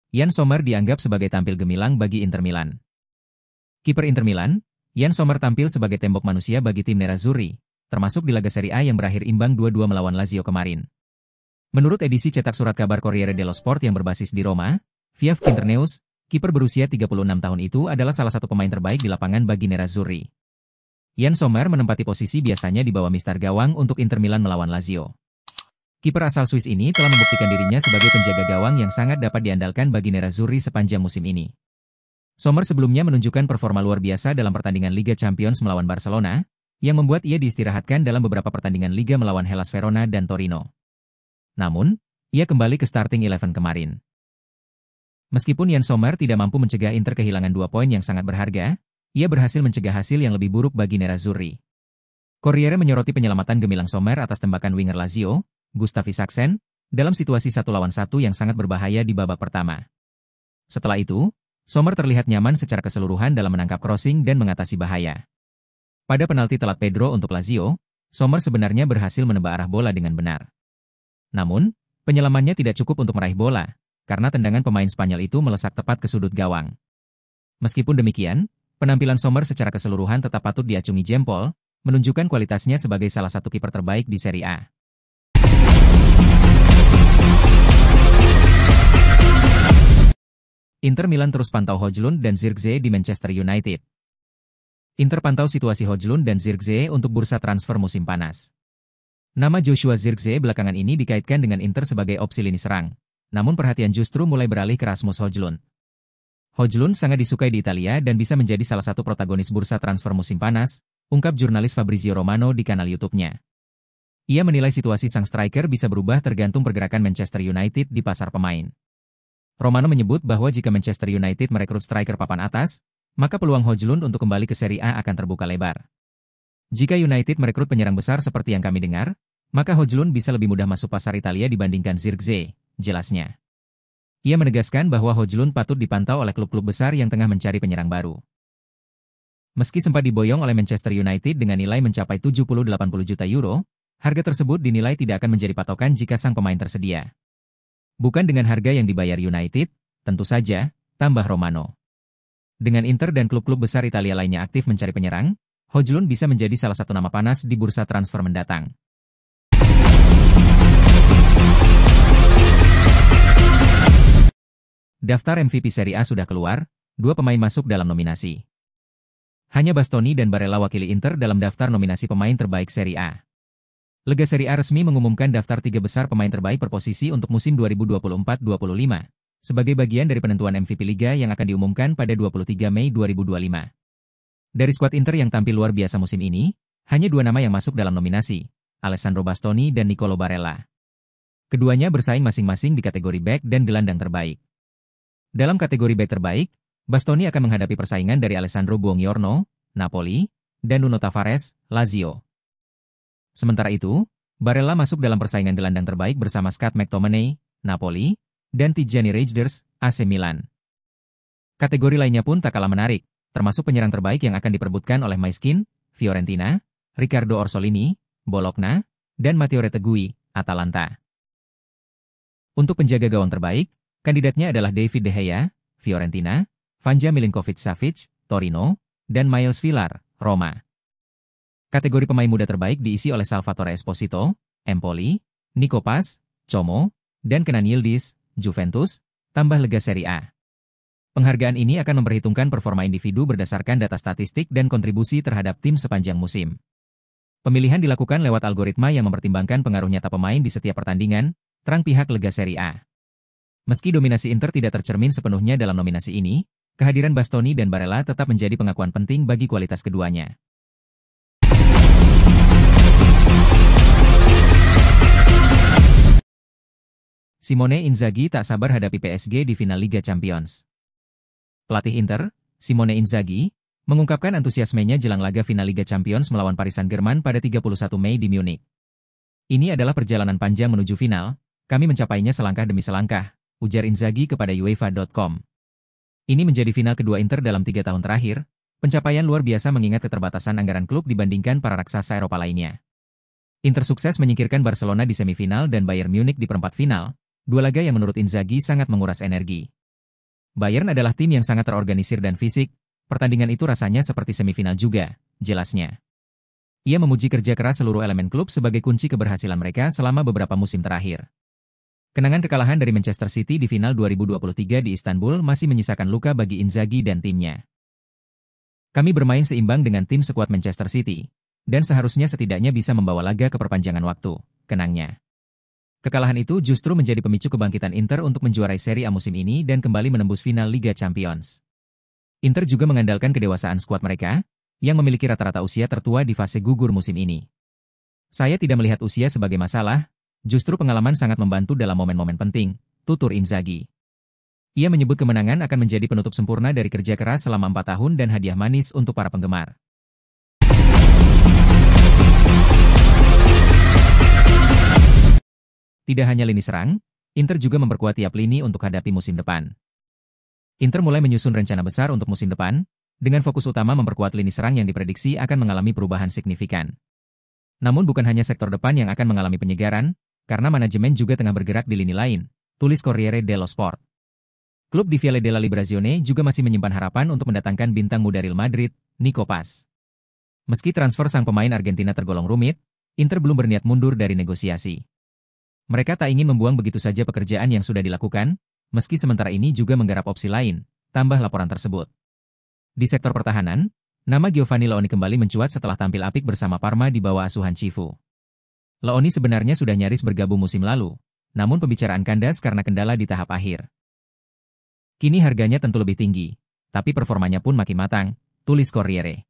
Yann Sommer dianggap sebagai tampil gemilang bagi Inter Milan. Kiper Inter Milan, Yann Sommer tampil sebagai tembok manusia bagi tim Nerazzurri, termasuk di laga Serie A yang berakhir imbang 2-2 melawan Lazio kemarin. Menurut edisi cetak surat kabar Corriere dello Sport yang berbasis di Roma, Viaf Quinterneus, kiper berusia 36 tahun itu adalah salah satu pemain terbaik di lapangan bagi Nerazzurri. Yann Sommer menempati posisi biasanya di bawah mistar gawang untuk Inter Milan melawan Lazio. Kiper asal Swiss ini telah membuktikan dirinya sebagai penjaga gawang yang sangat dapat diandalkan bagi Nerazzurri sepanjang musim ini. Sommer sebelumnya menunjukkan performa luar biasa dalam pertandingan Liga Champions melawan Barcelona, yang membuat ia diistirahatkan dalam beberapa pertandingan Liga melawan Hellas Verona dan Torino. Namun, ia kembali ke starting 11 kemarin. Meskipun Yann Sommer tidak mampu mencegah Inter kehilangan 2 poin yang sangat berharga, ia berhasil mencegah hasil yang lebih buruk bagi Nerazzurri. Corriere menyoroti penyelamatan gemilang Sommer atas tembakan winger Lazio, Gustav Isaksen, dalam situasi 1-1 yang sangat berbahaya di babak pertama. Setelah itu, Sommer terlihat nyaman secara keseluruhan dalam menangkap crossing dan mengatasi bahaya. Pada penalti telat Pedro untuk Lazio, Sommer sebenarnya berhasil menebak arah bola dengan benar. Namun, penyelamannya tidak cukup untuk meraih bola, karena tendangan pemain Spanyol itu melesak tepat ke sudut gawang. Meskipun demikian, penampilan Sommer secara keseluruhan tetap patut diacungi jempol, menunjukkan kualitasnya sebagai salah satu kiper terbaik di Serie A. Inter Milan terus pantau Højlund dan Zirkzee di Manchester United. Inter pantau situasi Højlund dan Zirkzee untuk bursa transfer musim panas. Nama Joshua Zirkzee belakangan ini dikaitkan dengan Inter sebagai opsi lini serang, namun perhatian justru mulai beralih ke Rasmus Højlund. Højlund sangat disukai di Italia dan bisa menjadi salah satu protagonis bursa transfer musim panas, ungkap jurnalis Fabrizio Romano di kanal YouTube-nya. Ia menilai situasi sang striker bisa berubah tergantung pergerakan Manchester United di pasar pemain. Romano menyebut bahwa jika Manchester United merekrut striker papan atas, maka peluang Højlund untuk kembali ke Serie A akan terbuka lebar. Jika United merekrut penyerang besar seperti yang kami dengar, maka Højlund bisa lebih mudah masuk pasar Italia dibandingkan Zirkzee, jelasnya. Ia menegaskan bahwa Højlund patut dipantau oleh klub-klub besar yang tengah mencari penyerang baru. Meski sempat diboyong oleh Manchester United dengan nilai mencapai 70-80 juta euro, harga tersebut dinilai tidak akan menjadi patokan jika sang pemain tersedia. Bukan dengan harga yang dibayar United, tentu saja, tambah Romano. Dengan Inter dan klub-klub besar Italia lainnya aktif mencari penyerang, Højlund bisa menjadi salah satu nama panas di bursa transfer mendatang. Daftar MVP Serie A sudah keluar, 2 pemain masuk dalam nominasi. Hanya Bastoni dan Barella wakili Inter dalam daftar nominasi pemain terbaik Serie A. Lega Serie A resmi mengumumkan daftar 3 besar pemain terbaik per posisi untuk musim 2024-25, sebagai bagian dari penentuan MVP Liga yang akan diumumkan pada 23 Mei 2025. Dari skuad Inter yang tampil luar biasa musim ini, hanya 2 nama yang masuk dalam nominasi, Alessandro Bastoni dan Nicolo Barella. Keduanya bersaing masing-masing di kategori bek dan gelandang terbaik. Dalam kategori bek terbaik, Bastoni akan menghadapi persaingan dari Alessandro Buongiorno, Napoli, dan Nuno Tavares, Lazio. Sementara itu, Barella masuk dalam persaingan gelandang terbaik bersama Scott McTominay, Napoli, dan Tijani Reijnders, AC Milan. Kategori lainnya pun tak kalah menarik, termasuk penyerang terbaik yang akan diperebutkan oleh Maiskin, Fiorentina, Riccardo Orsolini, Bologna, dan Matteo Retegui, Atalanta. Untuk penjaga gawang terbaik, kandidatnya adalah David De Gea, Fiorentina, Vanja Milinkovic-Savic, Torino, dan Miles Villar, Roma. Kategori pemain muda terbaik diisi oleh Salvatore Esposito, Empoli, Nico Paz, Como, dan Kenan Yildiz, Juventus, tambah Lega Serie A. Penghargaan ini akan memperhitungkan performa individu berdasarkan data statistik dan kontribusi terhadap tim sepanjang musim. Pemilihan dilakukan lewat algoritma yang mempertimbangkan pengaruh nyata pemain di setiap pertandingan, terang pihak Lega Serie A. Meski dominasi Inter tidak tercermin sepenuhnya dalam nominasi ini, kehadiran Bastoni dan Barella tetap menjadi pengakuan penting bagi kualitas keduanya. Simone Inzaghi tak sabar hadapi PSG di final Liga Champions. Pelatih Inter, Simone Inzaghi, mengungkapkan antusiasmenya jelang laga final Liga Champions melawan Paris Saint-Germain pada 31 Mei di Munich. Ini adalah perjalanan panjang menuju final, kami mencapainya selangkah demi selangkah, ujar Inzaghi kepada UEFA.com. Ini menjadi final kedua Inter dalam 3 tahun terakhir, pencapaian luar biasa mengingat keterbatasan anggaran klub dibandingkan para raksasa Eropa lainnya. Inter sukses menyingkirkan Barcelona di semifinal dan Bayern Munich di perempat final, 2 laga yang menurut Inzaghi sangat menguras energi. Bayern adalah tim yang sangat terorganisir dan fisik, pertandingan itu rasanya seperti semifinal juga, jelasnya. Ia memuji kerja keras seluruh elemen klub sebagai kunci keberhasilan mereka selama beberapa musim terakhir. Kenangan kekalahan dari Manchester City di final 2023 di Istanbul masih menyisakan luka bagi Inzaghi dan timnya. Kami bermain seimbang dengan tim sekuat Manchester City, dan seharusnya setidaknya bisa membawa laga ke perpanjangan waktu, kenangnya. Kekalahan itu justru menjadi pemicu kebangkitan Inter untuk menjuarai Serie A musim ini dan kembali menembus final Liga Champions. Inter juga mengandalkan kedewasaan skuad mereka, yang memiliki rata-rata usia tertua di fase gugur musim ini. Saya tidak melihat usia sebagai masalah, justru pengalaman sangat membantu dalam momen-momen penting, tutur Inzaghi. Ia menyebut kemenangan akan menjadi penutup sempurna dari kerja keras selama 4 tahun dan hadiah manis untuk para penggemar. Tidak hanya lini serang, Inter juga memperkuat tiap lini untuk hadapi musim depan. Inter mulai menyusun rencana besar untuk musim depan, dengan fokus utama memperkuat lini serang yang diprediksi akan mengalami perubahan signifikan. Namun bukan hanya sektor depan yang akan mengalami penyegaran, karena manajemen juga tengah bergerak di lini lain, tulis Corriere dello Sport. Klub di Viale della Liberazione juga masih menyimpan harapan untuk mendatangkan bintang muda Real Madrid, Nico Paz. Meski transfer sang pemain Argentina tergolong rumit, Inter belum berniat mundur dari negosiasi. Mereka tak ingin membuang begitu saja pekerjaan yang sudah dilakukan, meski sementara ini juga menggarap opsi lain, tambah laporan tersebut. Di sektor pertahanan, nama Giovanni Leoni kembali mencuat setelah tampil apik bersama Parma di bawah asuhan Cifu. Leoni sebenarnya sudah nyaris bergabung musim lalu, namun pembicaraan kandas karena kendala di tahap akhir. Kini harganya tentu lebih tinggi, tapi performanya pun makin matang, tulis Corriere.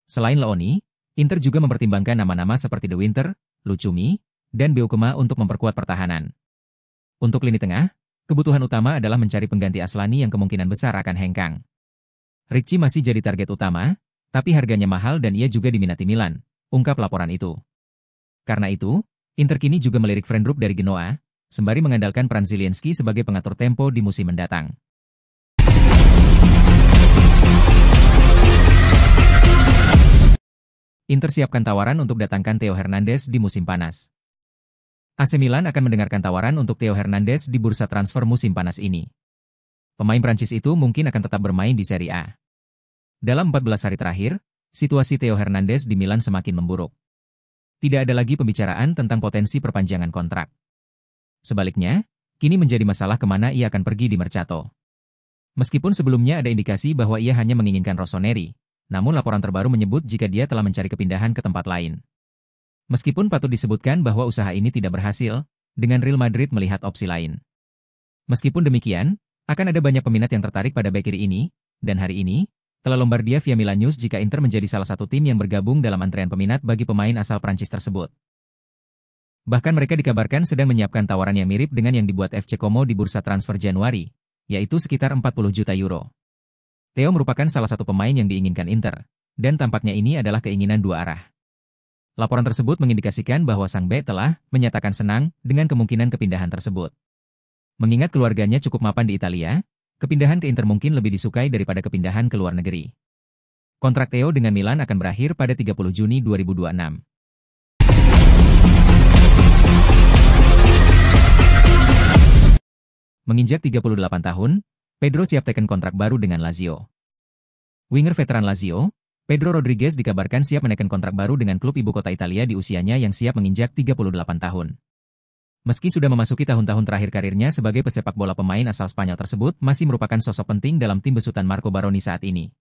Selain Leoni, Inter juga mempertimbangkan nama-nama seperti De Winter, Lucumi, dan Beukema untuk memperkuat pertahanan. Untuk lini tengah, kebutuhan utama adalah mencari pengganti Aslani yang kemungkinan besar akan hengkang. Ricci masih jadi target utama, tapi harganya mahal dan ia juga diminati Milan, ungkap laporan itu. Karena itu, Inter kini juga melirik Friendrup dari Genoa, sembari mengandalkan peran Zielinski sebagai pengatur tempo di musim mendatang. Inter siapkan tawaran untuk datangkan Theo Hernandez di musim panas. AC Milan akan mendengarkan tawaran untuk Theo Hernandez di bursa transfer musim panas ini. Pemain Prancis itu mungkin akan tetap bermain di Serie A. Dalam 14 hari terakhir, situasi Theo Hernandez di Milan semakin memburuk. Tidak ada lagi pembicaraan tentang potensi perpanjangan kontrak. Sebaliknya, kini menjadi masalah kemana ia akan pergi di Mercato. Meskipun sebelumnya ada indikasi bahwa ia hanya menginginkan Rossoneri, namun laporan terbaru menyebut jika dia telah mencari kepindahan ke tempat lain. Meskipun patut disebutkan bahwa usaha ini tidak berhasil, dengan Real Madrid melihat opsi lain. Meskipun demikian, akan ada banyak peminat yang tertarik pada bek kiri ini, dan hari ini, telah Lombardia via Milan News jika Inter menjadi salah satu tim yang bergabung dalam antrean peminat bagi pemain asal Prancis tersebut. Bahkan mereka dikabarkan sedang menyiapkan tawaran yang mirip dengan yang dibuat FC Como di bursa transfer Januari, yaitu sekitar 40 juta euro. Theo merupakan salah satu pemain yang diinginkan Inter, dan tampaknya ini adalah keinginan dua arah. Laporan tersebut mengindikasikan bahwa sang bek telah menyatakan senang dengan kemungkinan kepindahan tersebut. Mengingat keluarganya cukup mapan di Italia, kepindahan ke Inter mungkin lebih disukai daripada kepindahan ke luar negeri. Kontrak Theo dengan Milan akan berakhir pada 30 Juni 2026. Menginjak 38 tahun, Pedro siap teken kontrak baru dengan Lazio. Winger veteran Lazio, Pedro Rodriguez dikabarkan siap menekan kontrak baru dengan klub ibu kota Italia di usianya yang siap menginjak 38 tahun. Meski sudah memasuki tahun-tahun terakhir karirnya sebagai pesepak bola pemain asal Spanyol tersebut masih merupakan sosok penting dalam tim besutan Marco Baroni saat ini.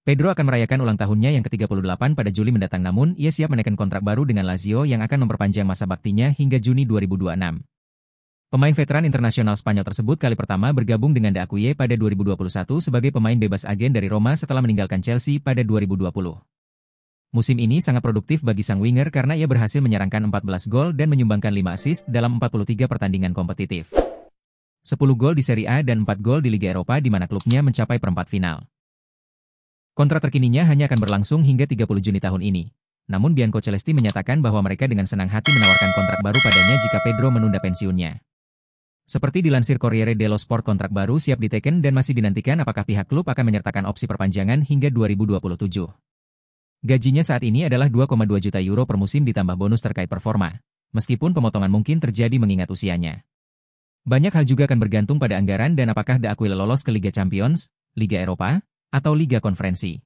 Pedro akan merayakan ulang tahunnya yang ke-38 pada Juli mendatang namun ia siap menekan kontrak baru dengan Lazio yang akan memperpanjang masa baktinya hingga Juni 2026. Pemain veteran internasional Spanyol tersebut kali pertama bergabung dengan De Acuye pada 2021 sebagai pemain bebas agen dari Roma setelah meninggalkan Chelsea pada 2020. Musim ini sangat produktif bagi sang winger karena ia berhasil menyerangkan 14 gol dan menyumbangkan 5 assist dalam 43 pertandingan kompetitif. 10 gol di Serie A dan 4 gol di Liga Eropa di mana klubnya mencapai perempat final. Kontrak terkininya hanya akan berlangsung hingga 30 Juni tahun ini. Namun Bianco Celesti menyatakan bahwa mereka dengan senang hati menawarkan kontrak baru padanya jika Pedro menunda pensiunnya. Seperti dilansir Corriere dello Sport, kontrak baru siap diteken dan masih dinantikan apakah pihak klub akan menyertakan opsi perpanjangan hingga 2027. Gajinya saat ini adalah 2,2 juta euro per musim ditambah bonus terkait performa, meskipun pemotongan mungkin terjadi mengingat usianya. Banyak hal juga akan bergantung pada anggaran dan apakah De Aquila lolos ke Liga Champions, Liga Eropa, atau Liga Konferensi.